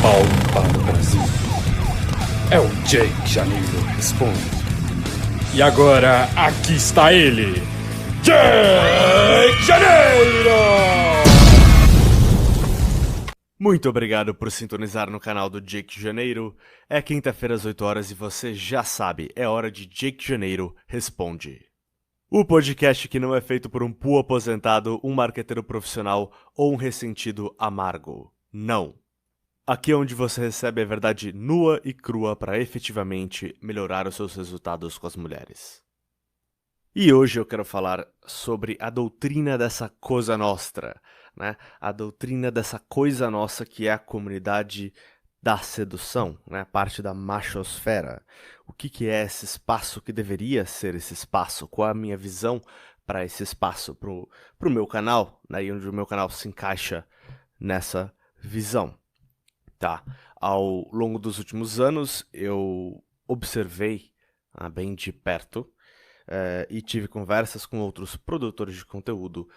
Paulo para o Brasil. É o Jake Janeiro Responde. E agora, aqui está ele, Jake Janeiro! Muito obrigado por sintonizar no canal do Jake Janeiro. É quinta-feira às 8 horas e você já sabe, é hora de Jake Janeiro Responde. O podcast que não é feito por um pool aposentado, um marqueteiro profissional ou um ressentido amargo. Não. Aqui é onde você recebe a verdade nua e crua para efetivamente melhorar os seus resultados com as mulheres. E hoje eu quero falar sobre a doutrina dessa Cosa Nostra, né? A doutrina dessa coisa nossa que é a comunidade da sedução, né? Parte da machosfera. O que é esse espaço, que deveria ser esse espaço? Qual é a minha visão para esse espaço, pro meu canal, né? E onde o meu canal se encaixa nessa visão, tá? Ao longo dos últimos anos, eu observei bem de perto e tive conversas com outros produtores de conteúdo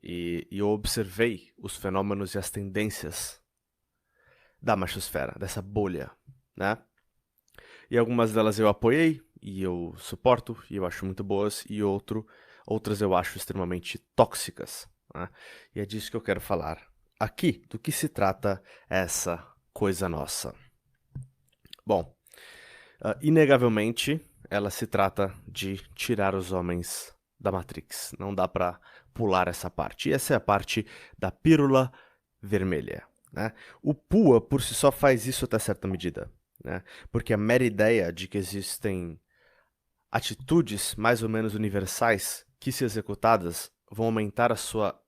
e eu observei os fenômenos e as tendências da machosfera, dessa bolha, né? E algumas delas eu apoiei e eu suporto e eu acho muito boas e outras eu acho extremamente tóxicas, né? E é disso que eu quero falar aqui, do que se trata essa coisa nossa. Bom, inegavelmente ela se trata de tirar os homens da Matrix. Não dá pra pular essa parte. E essa é a parte da pílula vermelha, né? O PUA por si só faz isso até certa medida, né? Porque a mera ideia de que existem atitudes mais ou menos universais que, se executadas, vão aumentar a sua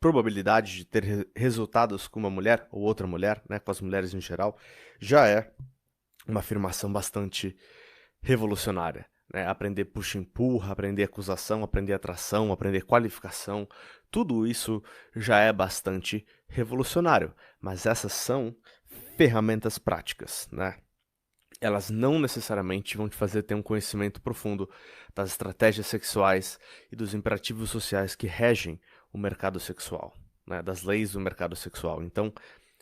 probabilidade de ter resultados com uma mulher ou outra mulher, né, com as mulheres em geral, já é uma afirmação bastante revolucionária, né? Aprender puxa-empurra, aprender acusação, aprender atração, aprender qualificação, tudo isso já é bastante revolucionário, mas essas são ferramentas práticas, né? Elas não necessariamente vão te fazer ter um conhecimento profundo das estratégias sexuais e dos imperativos sociais que regem o mercado sexual, né? Das leis do mercado sexual. Então,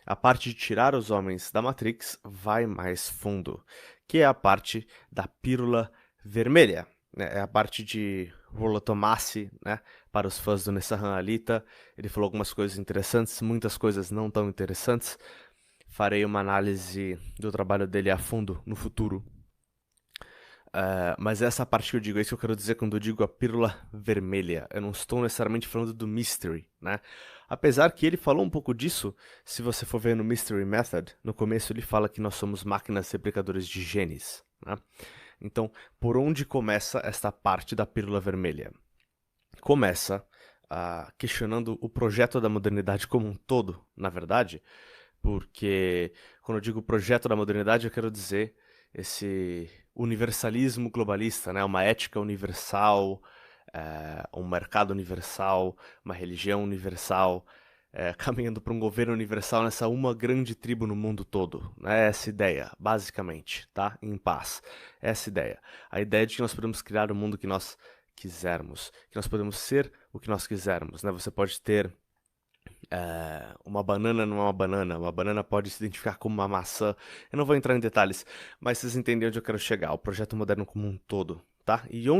a parte de tirar os homens da Matrix vai mais fundo, que é a parte da pílula vermelha, né? É a parte de Rollo Tomassi, né? Para os fãs do Nessahan Alita. Ele falou algumas coisas interessantes, muitas coisas não tão interessantes. Farei uma análise do trabalho dele a fundo no futuro. Mas essa parte que eu digo, é isso que eu quero dizer quando eu digo a pílula vermelha. Eu não estou necessariamente falando do Mystery, né? Apesar que ele falou um pouco disso, se você for ver no Mystery Method, no começo ele fala que nós somos máquinas replicadoras de genes, né? Então, por onde começa esta parte da pílula vermelha? Começa questionando o projeto da modernidade como um todo, na verdade, porque quando eu digo projeto da modernidade, eu quero dizer esse universalismo globalista, né? Uma ética universal, um mercado universal, uma religião universal, caminhando para um governo universal nessa uma grande tribo no mundo todo, né? Essa ideia, basicamente, tá? Em paz. Essa ideia. A ideia de que nós podemos criar o mundo que nós quisermos, que nós podemos ser o que nós quisermos, né? Você pode ter uma banana não é uma banana pode se identificar como uma maçã. Eu não vou entrar em detalhes, mas vocês entendem onde eu quero chegar, o projeto moderno como um todo, tá? E de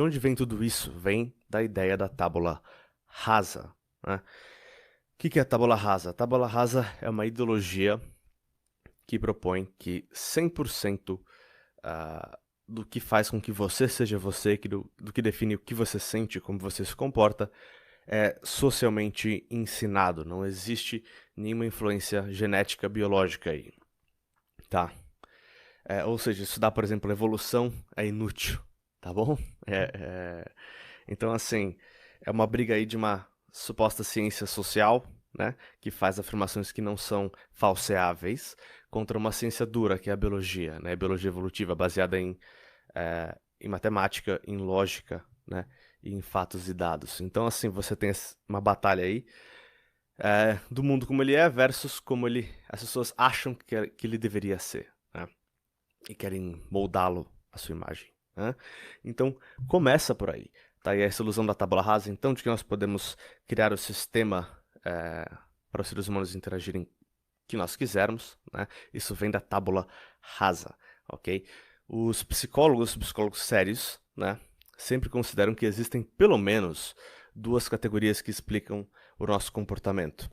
onde vem tudo isso? Vem da ideia da tábula rasa, né? O que é a tábula rasa? A tábula rasa é uma ideologia que propõe que 100% do que faz com que você seja você, do que define o que você sente, como você se comporta, é socialmente ensinado. Não existe nenhuma influência genética, biológica aí, tá? Ou seja, estudar, por exemplo, evolução é inútil, tá bom? Então, assim, é uma briga aí de uma suposta ciência social, né, que faz afirmações que não são falseáveis, contra uma ciência dura, que é a biologia, né, biologia evolutiva, baseada em matemática, em lógica, né, e em fatos e dados. Então, assim, você tem uma batalha aí do mundo como ele é versus como as pessoas acham que ele deveria ser, né, e querem moldá-lo à sua imagem, né? Então, começa por aí. Tá aí essa ilusão da tábua rasa, então, de que nós podemos criar o sistema para os seres humanos interagirem que nós quisermos, né? Isso vem da tábula rasa, ok? Os psicólogos sérios, né, sempre consideram que existem pelo menos duas categorias que explicam o nosso comportamento.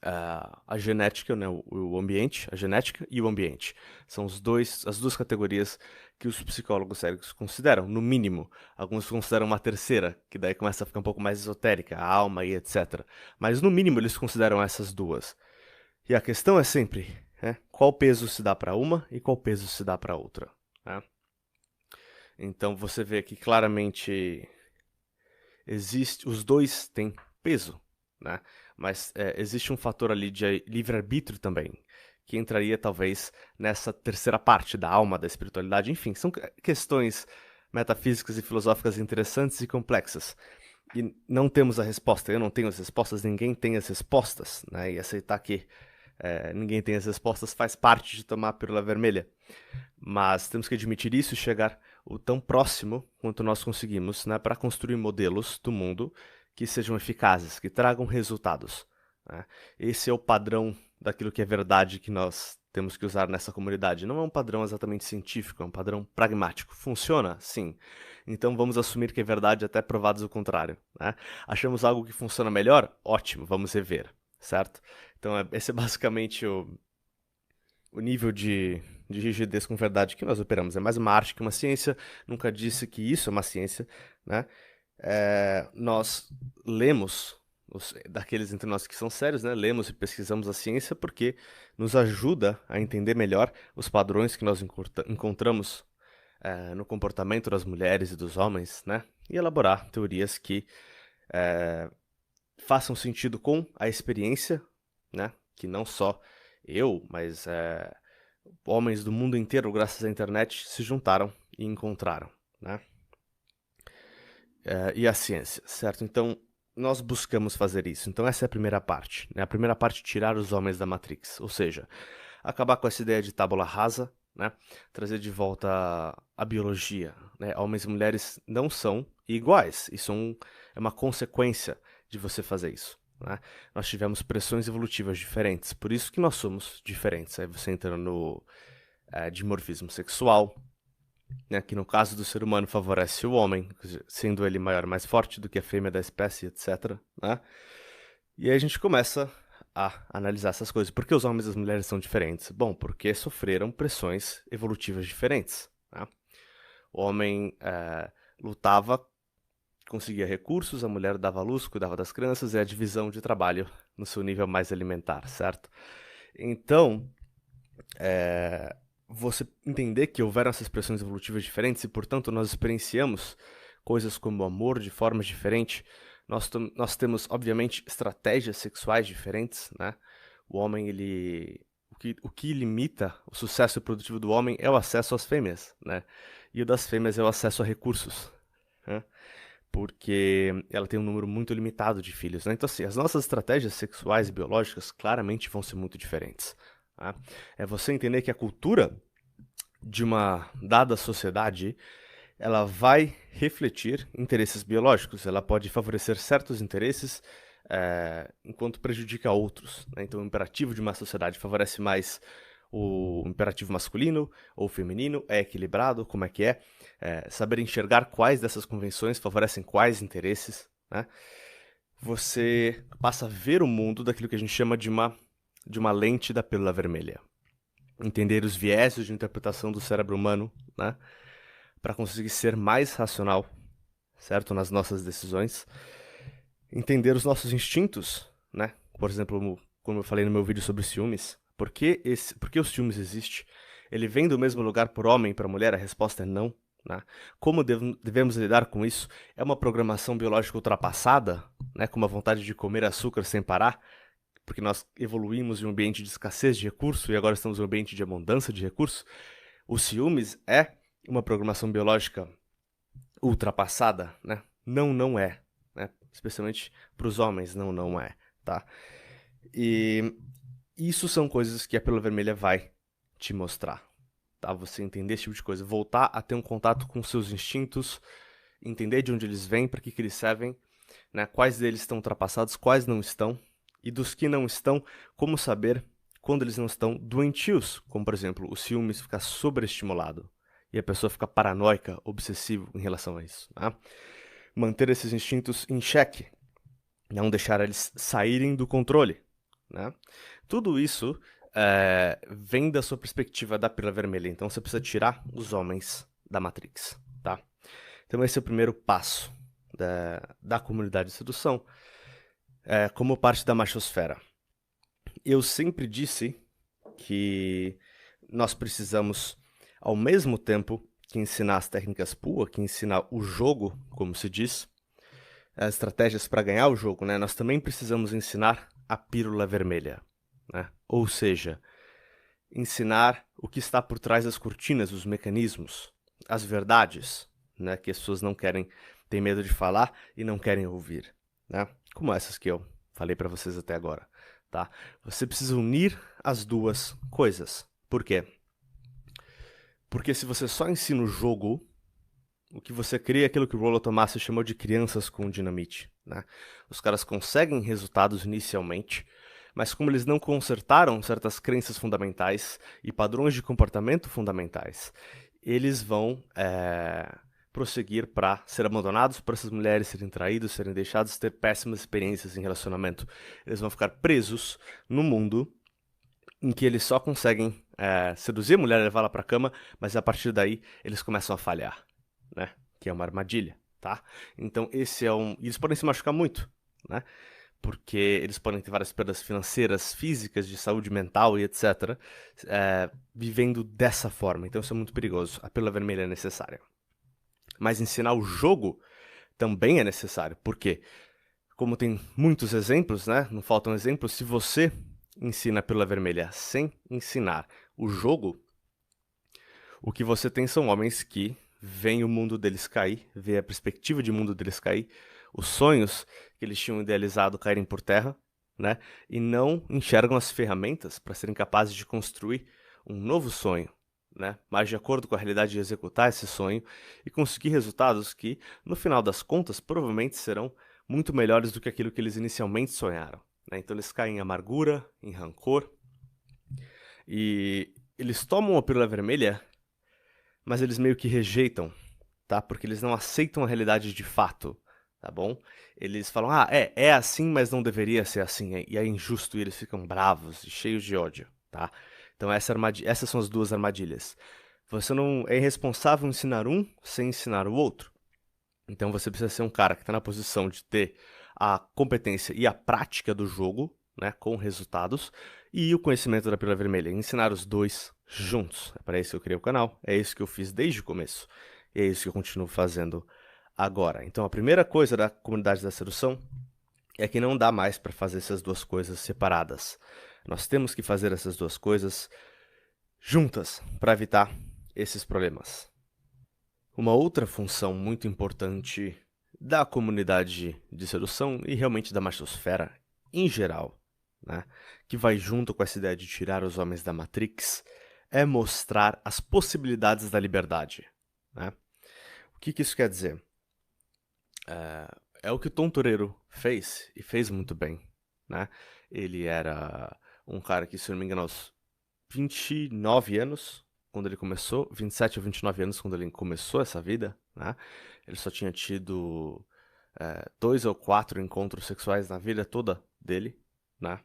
A genética, né, o ambiente, a genética e o ambiente. São as duas categorias que os psicólogos sérios consideram, no mínimo. Alguns consideram uma terceira, que daí começa a ficar um pouco mais esotérica, a alma e etc. Mas no mínimo eles consideram essas duas. E a questão é sempre, né, qual peso se dá para uma e qual peso se dá para outra. Né? Então você vê que claramente os dois têm peso, né? Mas existe um fator ali de livre-arbítrio também, que entraria talvez nessa terceira parte da alma, da espiritualidade. Enfim, são questões metafísicas e filosóficas interessantes e complexas. E não temos a resposta, eu não tenho as respostas, ninguém tem as respostas, né? E aceitar que ninguém tem as respostas faz parte de tomar a pílula vermelha. Mas temos que admitir isso e chegar o tão próximo quanto nós conseguimos, né, para construir modelos do mundo que sejam eficazes, que tragam resultados. Né? Esse é o padrão daquilo que é verdade que nós temos que usar nessa comunidade. Não é um padrão exatamente científico, é um padrão pragmático. Funciona? Sim. Então vamos assumir que é verdade até provados o contrário. Né? Achamos algo que funciona melhor? Ótimo, vamos rever, certo? Então esse é basicamente o nível de rigidez com verdade que nós operamos. É mais uma arte que uma ciência. Nunca disse que isso é uma ciência, né? Nós lemos, daqueles entre nós que são sérios, né? Lemos e pesquisamos a ciência porque nos ajuda a entender melhor os padrões que nós encontramos no comportamento das mulheres e dos homens, né? E elaborar teorias que façam sentido com a experiência, né? Que não só eu, mas homens do mundo inteiro, graças à internet, se juntaram e encontraram, né? E a ciência, certo? Então, nós buscamos fazer isso. Então, essa é a primeira parte, né? A primeira parte, tirar os homens da Matrix, ou seja, acabar com essa ideia de tábula rasa, né? Trazer de volta a biologia, né? Homens e mulheres não são iguais, isso é uma consequência de você fazer isso. Né? Nós tivemos pressões evolutivas diferentes, por isso que nós somos diferentes. Aí você entra no dimorfismo sexual, né, que no caso do ser humano favorece o homem, sendo ele maior, mais forte do que a fêmea da espécie, etc. Né? E aí a gente começa a analisar essas coisas. Por que os homens e as mulheres são diferentes? Bom, porque sofreram pressões evolutivas diferentes. Né? O homem lutava, conseguia recursos, a mulher dava luz, cuidava das crianças, e a divisão de trabalho no seu nível mais alimentar, certo? Então, você entender que houveram essas pressões evolutivas diferentes e, portanto, nós experienciamos coisas como amor de formas diferentes. Nós temos, obviamente, estratégias sexuais diferentes, né? O homem, o que limita o sucesso reprodutivo do homem é o acesso às fêmeas, né? E o das fêmeas é o acesso a recursos, né? Porque ela tem um número muito limitado de filhos, né? Então, assim, as nossas estratégias sexuais e biológicas claramente vão ser muito diferentes. Tá? É você entender que a cultura de uma dada sociedade, ela vai refletir interesses biológicos, ela pode favorecer certos interesses enquanto prejudica outros. Né? Então, o imperativo de uma sociedade favorece mais o imperativo masculino ou feminino, é equilibrado, como é que é? Saber enxergar quais dessas convenções favorecem quais interesses, né? Você passa a ver o mundo daquilo que a gente chama de uma lente da pílula vermelha. Entender os vieses de interpretação do cérebro humano, né? Para conseguir ser mais racional, certo? Nas nossas decisões. Entender os nossos instintos, né? Por exemplo, como eu falei no meu vídeo sobre ciúmes. Por que o ciúmes existe? Ele vem do mesmo lugar por homem e para mulher? A resposta é não. Né? Como devemos lidar com isso? É uma programação biológica ultrapassada, né? Como a vontade de comer açúcar sem parar? Porque nós evoluímos em um ambiente de escassez de recurso e agora estamos em um ambiente de abundância de recurso. O ciúmes é uma programação biológica ultrapassada? Né? Não é. Né? Especialmente para os homens, não é. Tá? E isso são coisas que a pílula vermelha vai te mostrar. Tá? Você entender esse tipo de coisa. Voltar a ter um contato com seus instintos, entender de onde eles vêm, para que eles servem, né? Quais deles estão ultrapassados, quais não estão. E dos que não estão, como saber quando eles não estão doentios, como por exemplo o ciúmes ficar sobreestimulado e a pessoa fica paranoica, obsessivo em relação a isso. Né? Manter esses instintos em xeque, não deixar eles saírem do controle. Né? Tudo isso vem da sua perspectiva da Pílula Vermelha, então você precisa tirar os homens da Matrix. Tá? Então esse é o primeiro passo da comunidade de sedução, como parte da machosfera. Eu sempre disse que nós precisamos, ao mesmo tempo que ensinar as técnicas PUA, que ensinar o jogo, como se diz, as estratégias para ganhar o jogo, né? Nós também precisamos ensinar a pílula vermelha, né? Ou seja, ensinar o que está por trás das cortinas, os mecanismos, as verdades, né? Que as pessoas não querem, têm medo de falar e não querem ouvir, né? Como essas que eu falei para vocês até agora. Tá? Você precisa unir as duas coisas. Por quê? Porque se você só ensina o jogo, o que você cria é aquilo que o Rollo Tomassi chamou de crianças com dinamite. Né? Os caras conseguem resultados inicialmente, mas como eles não consertaram certas crenças fundamentais e padrões de comportamento fundamentais, eles vão prosseguir para ser abandonados por essas mulheres, serem traídos, serem deixados, ter péssimas experiências em relacionamento. Eles vão ficar presos no mundo em que eles só conseguem seduzir a mulher e levá-la para a cama, mas a partir daí eles começam a falhar, né? Que é uma armadilha, tá? Então esse é um... E eles podem se machucar muito, né? Porque eles podem ter várias perdas financeiras, físicas, de saúde mental e etc., vivendo dessa forma. Então isso é muito perigoso. A pílula vermelha é necessária. Mas ensinar o jogo também é necessário. Por quê? Como tem muitos exemplos, né? Não faltam exemplos. Se você ensina a pílula vermelha sem ensinar o jogo, o que você tem são homens que veem o mundo deles cair, vê a perspectiva de mundo deles cair, os sonhos que eles tinham idealizado caírem por terra, né? E não enxergam as ferramentas para serem capazes de construir um novo sonho, né? Mas de acordo com a realidade de executar esse sonho e conseguir resultados que, no final das contas, provavelmente serão muito melhores do que aquilo que eles inicialmente sonharam. Né? Então eles caem em amargura, em rancor, e eles tomam a pílula vermelha, mas eles meio que rejeitam, tá? Porque eles não aceitam a realidade de fato, tá bom? Eles falam, é assim, mas não deveria ser assim, e é injusto, e eles ficam bravos e cheios de ódio, tá? Então essas são as duas armadilhas. Você não é irresponsável ensinar um sem ensinar o outro. Então você precisa ser um cara que está na posição de ter a competência e a prática do jogo, né, com resultados, e o conhecimento da pílula vermelha. Ensinar os dois juntos. É para isso que eu criei o canal, é isso que eu fiz desde o começo, e é isso que eu continuo fazendo agora. Então a primeira coisa da comunidade da sedução é que não dá mais para fazer essas duas coisas separadas. Nós temos que fazer essas duas coisas juntas para evitar esses problemas. Uma outra função muito importante da comunidade de sedução e realmente da machosfera em geral, né, que vai junto com essa ideia de tirar os homens da Matrix, é mostrar as possibilidades da liberdade. Né? O que isso quer dizer? É o que o Tom Torero fez, e fez muito bem. Né? Ele era um cara que, se não me engano, aos 29 anos, quando ele começou, 27 ou 29 anos quando ele começou essa vida, né? Ele só tinha tido 2 ou 4 encontros sexuais na vida toda dele, né?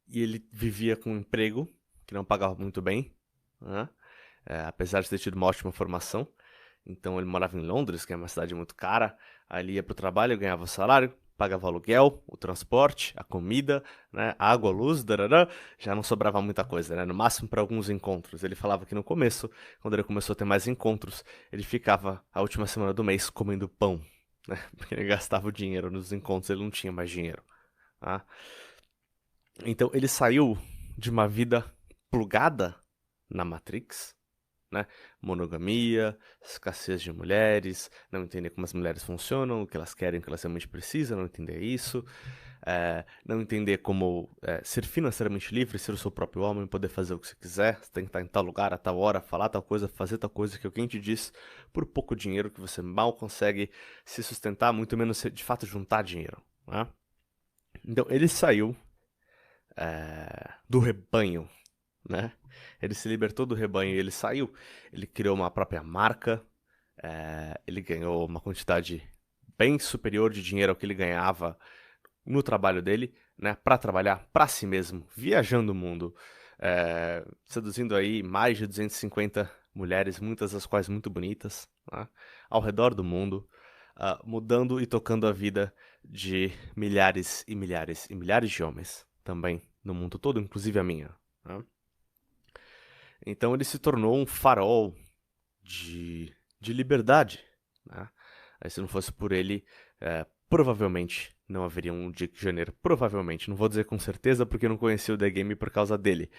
E ele vivia com um emprego que não pagava muito bem, né? Apesar de ter tido uma ótima formação. Então ele morava em Londres, que é uma cidade muito cara. Aí ele ia para o trabalho, ganhava o salário, pagava o aluguel, o transporte, a comida, né, a água, a luz, já não sobrava muita coisa, né? No máximo para alguns encontros. Ele falava que no começo, quando ele começou a ter mais encontros, ele ficava a última semana do mês comendo pão, né? Porque ele gastava o dinheiro nos encontros, ele não tinha mais dinheiro. Tá? Então ele saiu de uma vida plugada na Matrix, né? Monogamia, escassez de mulheres, não entender como as mulheres funcionam, o que elas querem, o que elas realmente precisam, não entender isso, não entender como ser financeiramente livre, ser o seu próprio homem, poder fazer o que você quiser, você tem que estar em tal lugar, a tal hora, falar tal coisa, fazer tal coisa que alguém te diz por pouco dinheiro, que você mal consegue se sustentar, muito menos de fato juntar dinheiro. Né? Então ele saiu do rebanho, né? Ele se libertou do rebanho e ele saiu. Ele criou uma própria marca, ele ganhou uma quantidade bem superior de dinheiro ao que ele ganhava no trabalho dele, né? Para trabalhar para si mesmo, viajando o mundo, seduzindo aí mais de 250 mulheres, muitas das quais muito bonitas, né? Ao redor do mundo, mudando e tocando a vida de milhares e milhares e milhares de homens também no mundo todo, inclusive a minha, né? Então ele se tornou um farol de liberdade, né? Aí, se não fosse por ele, provavelmente não haveria um Dick Janeiro. Provavelmente, não vou dizer com certeza porque eu não conheci o The Game por causa dele.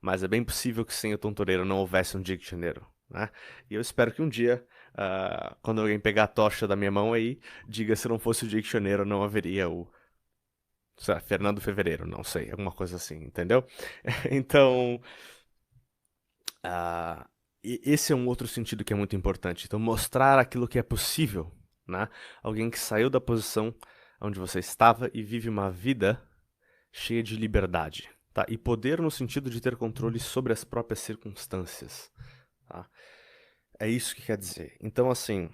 Mas é bem possível que sem o Tontoreiro não houvesse um Dick Janeiro, né? E eu espero que um dia, quando alguém pegar a tocha da minha mão aí, diga se não fosse o Dick Janeiro não haveria o, sei lá, Fernando Fevereiro, não sei, alguma coisa assim, entendeu? Então, esse é um outro sentido que é muito importante. Então, mostrar aquilo que é possível, né? Alguém que saiu da posição onde você estava e vive uma vida cheia de liberdade, tá? E poder no sentido de ter controle sobre as próprias circunstâncias, tá? É isso que quer dizer. Então, assim,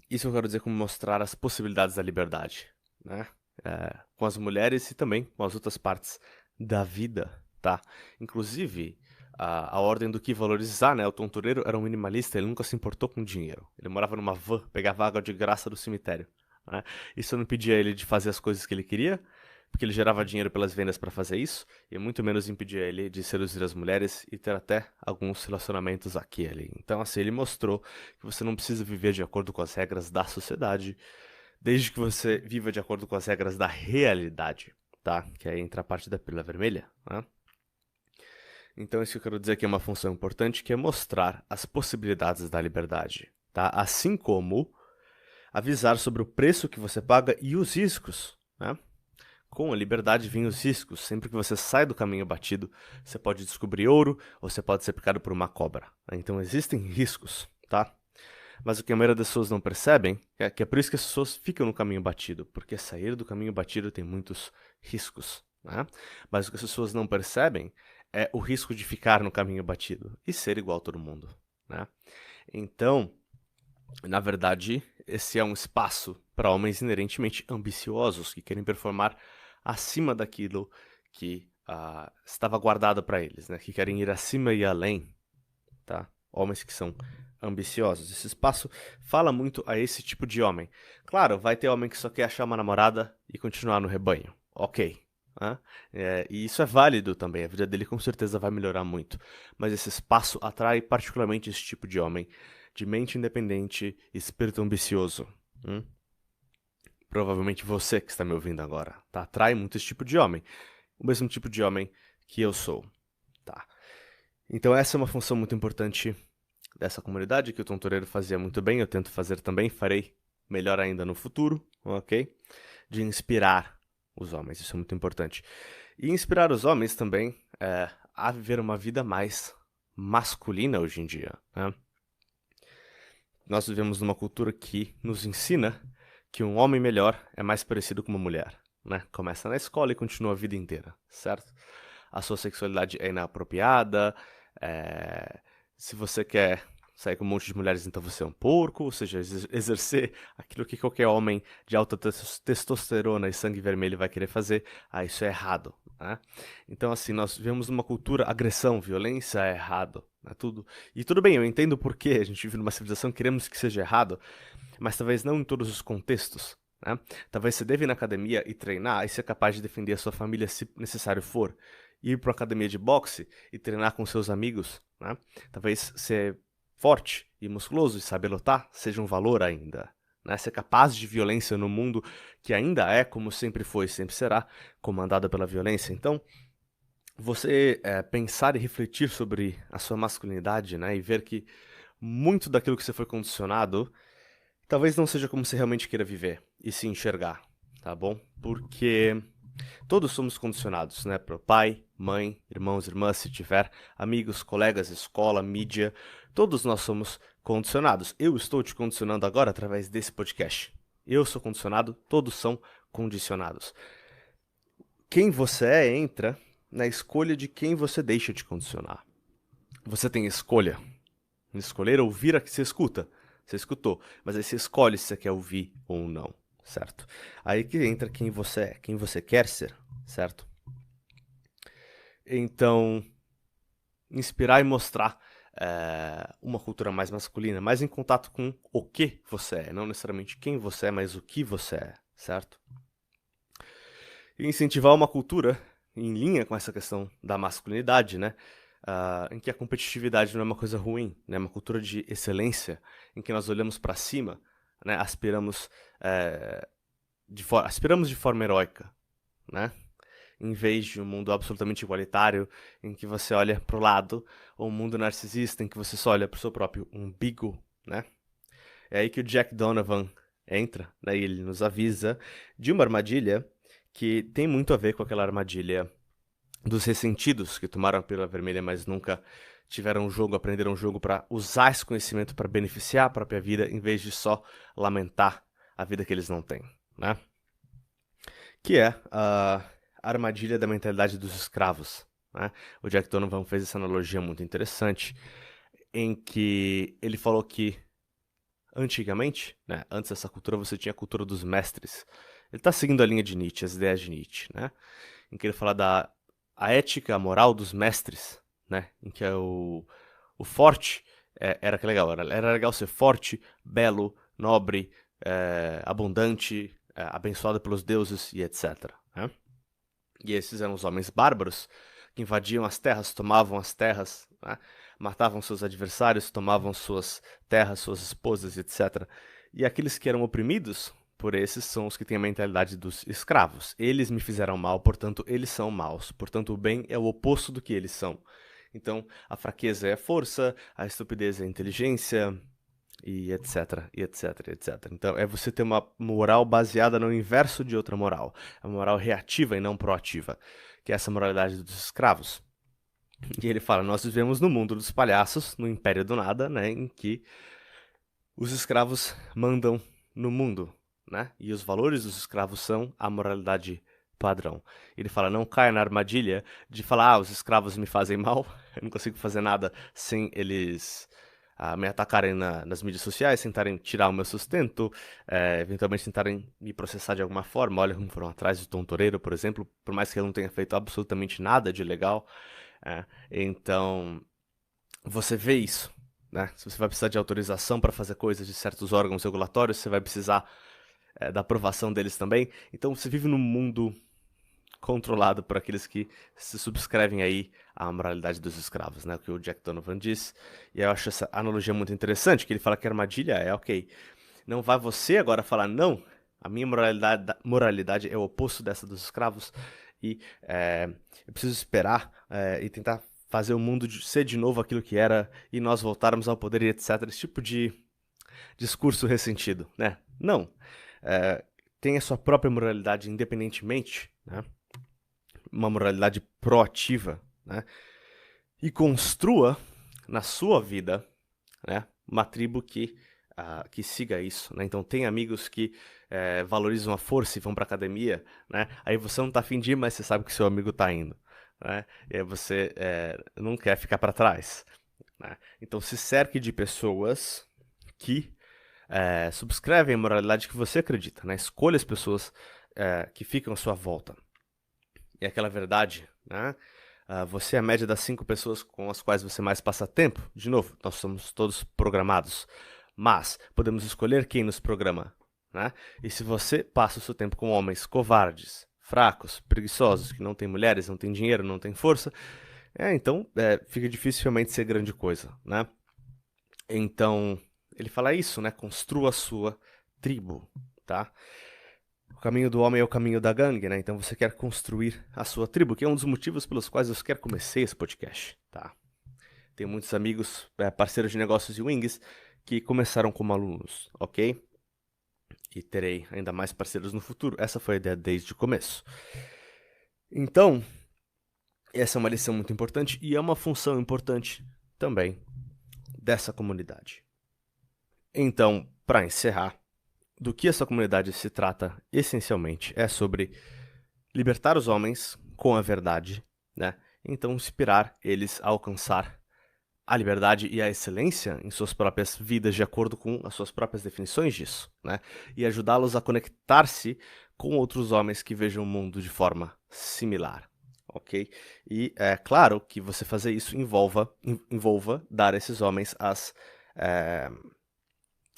isso eu quero dizer como mostrar as possibilidades da liberdade, né? Com as mulheres e também com as outras partes da vida, tá? Inclusive, a ordem do que valorizar, né? O Tontureiro era um minimalista, ele nunca se importou com dinheiro. Ele morava numa van, pegava água de graça do cemitério, né? Isso não impedia ele de fazer as coisas que ele queria, porque ele gerava dinheiro pelas vendas para fazer isso, e muito menos impedia ele de seduzir as mulheres e ter até alguns relacionamentos aqui e ali. Então, assim, ele mostrou que você não precisa viver de acordo com as regras da sociedade, desde que você viva de acordo com as regras da realidade, tá? Que aí entra a parte da pílula vermelha, né? Então, isso que eu quero dizer que é uma função importante, que é mostrar as possibilidades da liberdade, tá? Assim como avisar sobre o preço que você paga e os riscos, né? Com a liberdade vem os riscos. Sempre que você sai do caminho batido, você pode descobrir ouro ou você pode ser picado por uma cobra. Então existem riscos, tá? Mas o que a maioria das pessoas não percebem é que é por isso que as pessoas ficam no caminho batido, porque sair do caminho batido tem muitos riscos, né? Mas o que as pessoas não percebem é o risco de ficar no caminho batido e ser igual a todo mundo, né? Então, na verdade, esse é um espaço para homens inerentemente ambiciosos que querem performar acima daquilo que estava guardado para eles, né? Que querem ir acima e além, tá? Homens que são ambiciosos. Esse espaço fala muito a esse tipo de homem. Claro, vai ter homem que só quer achar uma namorada e continuar no rebanho. Ok. Né? E isso é válido também. A vida dele com certeza vai melhorar muito. Mas esse espaço atrai particularmente esse tipo de homem, de mente independente e espírito ambicioso. Provavelmente você que está me ouvindo agora, tá? Atrai muito esse tipo de homem. O mesmo tipo de homem que eu sou, tá? Então essa é uma função muito importante dessa comunidade que o Tontoreiro fazia muito bem, eu tento fazer também, farei melhor ainda no futuro, ok? De inspirar os homens, isso é muito importante. E inspirar os homens também a viver uma vida mais masculina hoje em dia, né? Nós vivemos numa cultura que nos ensina que um homem melhor é mais parecido com uma mulher, né? Começa na escola e continua a vida inteira, certo? A sua sexualidade é inapropriada, se você quer sair com um monte de mulheres, então você é um porco, ou seja, exercer aquilo que qualquer homem de alta testosterona e sangue vermelho vai querer fazer, isso é errado, né? Então, assim, nós vivemos numa cultura, agressão, violência é errado, né? Tudo. E tudo bem, eu entendo por que a gente vive numa civilização, queremos que seja errado, mas talvez não em todos os contextos, né? Talvez você deva ir na academia e treinar e ser capaz de defender a sua família se necessário for. Ir para uma academia de boxe e treinar com seus amigos, né? Talvez ser forte e musculoso e saber lutar seja um valor ainda, né? Ser capaz de violência no mundo que ainda é, como sempre foi e sempre será, comandado pela violência. Então, você pensar e refletir sobre a sua masculinidade, né? E ver que muito daquilo que você foi condicionado talvez não seja como você realmente queira viver e se enxergar, tá bom? Porque todos somos condicionados, né? Por pai, mãe, irmãos, irmãs, se tiver, amigos, colegas, escola, mídia, todos nós somos condicionados. Eu estou te condicionando agora através desse podcast. Eu sou condicionado, todos são condicionados. quem você é entra na escolha de quem você deixa de condicionar. Você tem escolha. Escolher ouvir a que você escuta. Você escutou, mas aí você escolhe se você quer ouvir ou não, certo? Aí que entra quem você é, quem você quer ser, certo? Então, inspirar e mostrar uma cultura mais masculina, mais em contato com o que você é, não necessariamente quem você é, mas o que você é, certo? E incentivar uma cultura em linha com essa questão da masculinidade, né? Em que a competitividade não é uma coisa ruim, né? É uma cultura de excelência, em que nós olhamos para cima, né? Aspiramos de forma heróica, né? Em vez de um mundo absolutamente igualitário, em que você olha para o lado, ou um mundo narcisista, em que você só olha para o seu próprio umbigo, né? É aí que o Jack Donovan entra, né? E ele nos avisa de uma armadilha que tem muito a ver com aquela armadilha dos ressentidos que tomaram a pílula vermelha, mas nunca tiveram um jogo, aprenderam um jogo para usar esse conhecimento para beneficiar a própria vida, em vez de só lamentar a vida que eles não têm, né? Que é a armadilha da mentalidade dos escravos, né? O Jack Donovan fez essa analogia muito interessante, em que ele falou que antigamente, né, antes dessa cultura, você tinha a cultura dos mestres. Ele está seguindo a linha de Nietzsche, as ideias de Nietzsche, né? Em que ele fala da a ética, a moral dos mestres, né? Em que o forte era que legal, era legal ser forte, belo, nobre, abundante, abençoado pelos deuses e etc. Né? E esses eram os homens bárbaros que invadiam as terras, tomavam as terras, né? Matavam seus adversários, tomavam suas terras, suas esposas, etc. E aqueles que eram oprimidos por esses são os que têm a mentalidade dos escravos. Eles me fizeram mal, portanto, eles são maus. Portanto, o bem é o oposto do que eles são. Então, a fraqueza é a força, a estupidez é a inteligência, e etc, e etc, etc. Então, é você ter uma moral baseada no inverso de outra moral. A moral reativa e não proativa, que é essa moralidade dos escravos. E ele fala, nós vivemos no mundo dos palhaços, no império do nada, né, em que os escravos mandam no mundo, né? E os valores dos escravos são a moralidade padrão. Ele fala, não caia na armadilha de falar, os escravos me fazem mal, eu não consigo fazer nada sem eles me atacarem nas mídias sociais, tentarem tirar o meu sustento, eventualmente tentarem me processar de alguma forma. Olha como foram atrás do Tom Toreiro, por exemplo, por mais que ele não tenha feito absolutamente nada de legal. Então, você vê isso, né? Se você vai precisar de autorização para fazer coisas de certos órgãos regulatórios, você vai precisar da aprovação deles também. Então, você vive num mundo controlado por aqueles que se subscrevem aí à moralidade dos escravos, né? O que o Jack Donovan diz. E eu acho essa analogia muito interessante, que ele fala que a armadilha é, ok, não vai você agora falar, não, a minha moralidade é o oposto dessa dos escravos, e eu preciso esperar e tentar fazer o mundo ser de novo aquilo que era, e nós voltarmos ao poder e etc. Esse tipo de discurso ressentido, né? Não. Tem a sua própria moralidade independentemente, né? Uma moralidade proativa, né? E construa na sua vida, né, uma tribo que siga isso, né? Então tem amigos que valorizam a força e vão pra academia, né? Aí você não tá afim de ir, mas você sabe que seu amigo tá indo, né? E aí você não quer ficar para trás, né? Então se cerque de pessoas que subscrevem a moralidade que você acredita, né? Escolha as pessoas que ficam à sua volta. E aquela verdade, né? Você é a média das 5 pessoas com as quais você mais passa tempo. De novo, nós somos todos programados. Mas podemos escolher quem nos programa, né? E se você passa o seu tempo com homens covardes, fracos, preguiçosos, que não têm mulheres, não têm dinheiro, não têm força, então fica difícil realmente ser grande coisa, né? Então, ele fala isso, né? Construa a sua tribo, tá? O caminho do homem é o caminho da gangue, né? Então você quer construir a sua tribo, que é um dos motivos pelos quais eu sequer comecei esse podcast, tá? Tenho muitos amigos, parceiros de negócios e wings, que começaram como alunos, ok? E terei ainda mais parceiros no futuro. Essa foi a ideia desde o começo. Então, essa é uma lição muito importante e é uma função importante também dessa comunidade. Então, para encerrar, do que essa comunidade se trata essencialmente é sobre libertar os homens com a verdade, né? Então inspirar eles a alcançar a liberdade e a excelência em suas próprias vidas de acordo com as suas próprias definições disso, né? E ajudá-los a conectar-se com outros homens que vejam o mundo de forma similar, ok? E é claro que você fazer isso envolva dar a esses homens as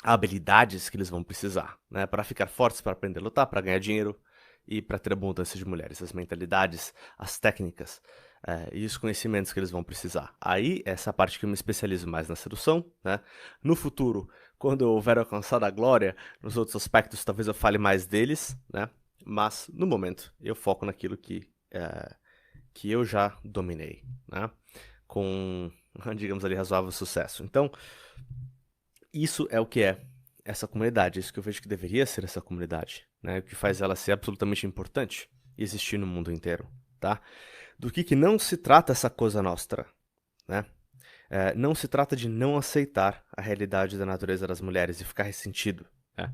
habilidades que eles vão precisar, né? Para ficar fortes, para aprender a lutar, para ganhar dinheiro e para ter abundância de mulheres, as mentalidades, as técnicas e os conhecimentos que eles vão precisar. Aí, essa parte que eu me especializo mais na sedução, né? No futuro, quando eu houver alcançado a glória, nos outros aspectos, talvez eu fale mais deles, né? Mas, no momento, eu foco naquilo que eu já dominei, né? Com, digamos ali, razoável sucesso. Então, isso é o que é essa comunidade, isso que eu vejo que deveria ser essa comunidade, né? O que faz ela ser absolutamente importante e existir no mundo inteiro, tá? Do que não se trata essa coisa nostra, né? Não se trata de não aceitar a realidade da natureza das mulheres e ficar ressentido, né?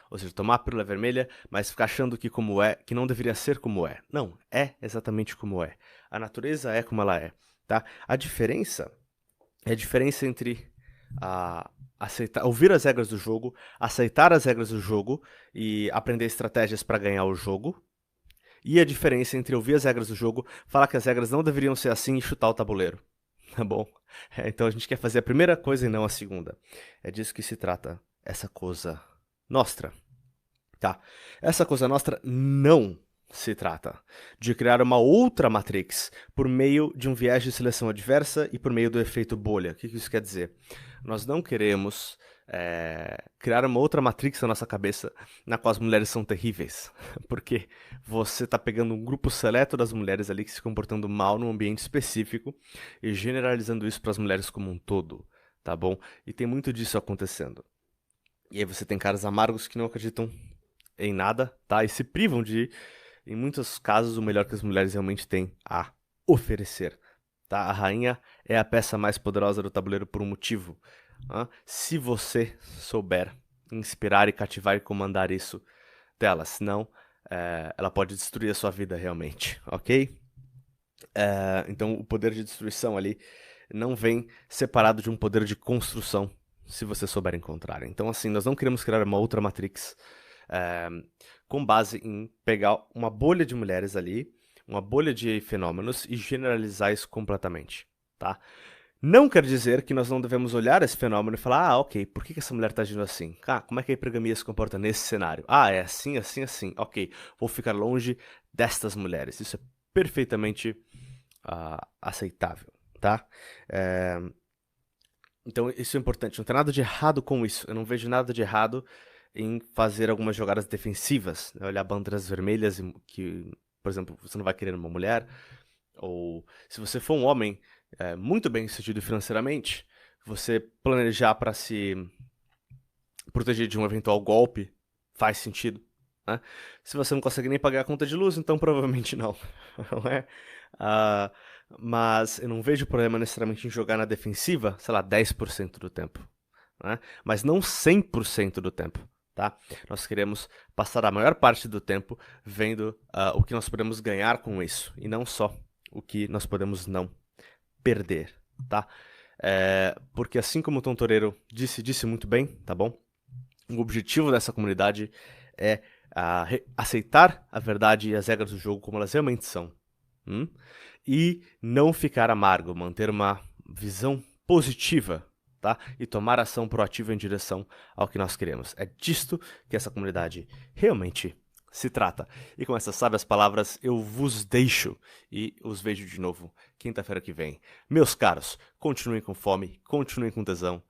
Ou seja, tomar a pílula vermelha, mas ficar achando que como é, que não deveria ser como é. Não, é exatamente como é. A natureza é como ela é, tá? A diferença é a diferença entre aceitar, ouvir as regras do jogo, aceitar as regras do jogo e aprender estratégias para ganhar o jogo. E a diferença entre ouvir as regras do jogo, falar que as regras não deveriam ser assim e chutar o tabuleiro. Tá bom? Então a gente quer fazer a primeira coisa e não a segunda. É disso que se trata essa coisa nostra. Tá? Essa coisa nostra não se trata de criar uma outra Matrix por meio de um viés de seleção adversa e por meio do efeito bolha. O que isso quer dizer? Nós não queremos criar uma outra Matrix na nossa cabeça na qual as mulheres são terríveis. Porque você está pegando um grupo seleto das mulheres ali que se comportando mal num ambiente específico e generalizando isso para as mulheres como um todo, tá bom? E tem muito disso acontecendo. E aí você tem caras amargos que não acreditam em nada, tá? E se privam de, em muitos casos, o melhor que as mulheres realmente têm a oferecer, tá? A rainha é a peça mais poderosa do tabuleiro por um motivo. Se você souber inspirar e cativar e comandar isso dela, senão ela pode destruir a sua vida realmente, ok? Então o poder de destruição ali não vem separado de um poder de construção, se você souber encontrar. Então assim, nós não queremos criar uma outra Matrix com base em pegar uma bolha de mulheres ali, uma bolha de fenômenos e generalizar isso completamente, tá? Não quer dizer que nós não devemos olhar esse fenômeno e falar, ok, por que essa mulher está agindo assim? Como é que a hipergamia se comporta nesse cenário? É assim, assim, assim. Ok, vou ficar longe destas mulheres. Isso é perfeitamente aceitável, tá? Então isso é importante, não tem nada de errado com isso. Eu não vejo nada de errado em fazer algumas jogadas defensivas, né? Olhar bandeiras vermelhas que, por exemplo, você não vai querer uma mulher, ou se você for um homem muito bem sucedido financeiramente, você planejar para se proteger de um eventual golpe faz sentido, né? Se você não consegue nem pagar a conta de luz, então provavelmente não, não é? Mas eu não vejo problema necessariamente em jogar na defensiva, sei lá, 10% do tempo, né? Mas não 100% do tempo. Tá? Nós queremos passar a maior parte do tempo vendo o que nós podemos ganhar com isso, e não só o que nós podemos não perder, tá? Porque assim como o Tom Toreiro disse muito bem, tá bom? O objetivo dessa comunidade é aceitar a verdade e as regras do jogo como elas realmente são. E não ficar amargo, manter uma visão positiva, tá? E tomar ação proativa em direção ao que nós queremos. É disto que essa comunidade realmente se trata. E com essas sábias palavras eu vos deixo e os vejo de novo quinta-feira que vem. Meus caros, continuem com fome, continuem com tesão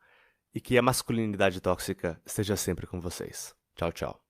e que a masculinidade tóxica esteja sempre com vocês. Tchau, tchau.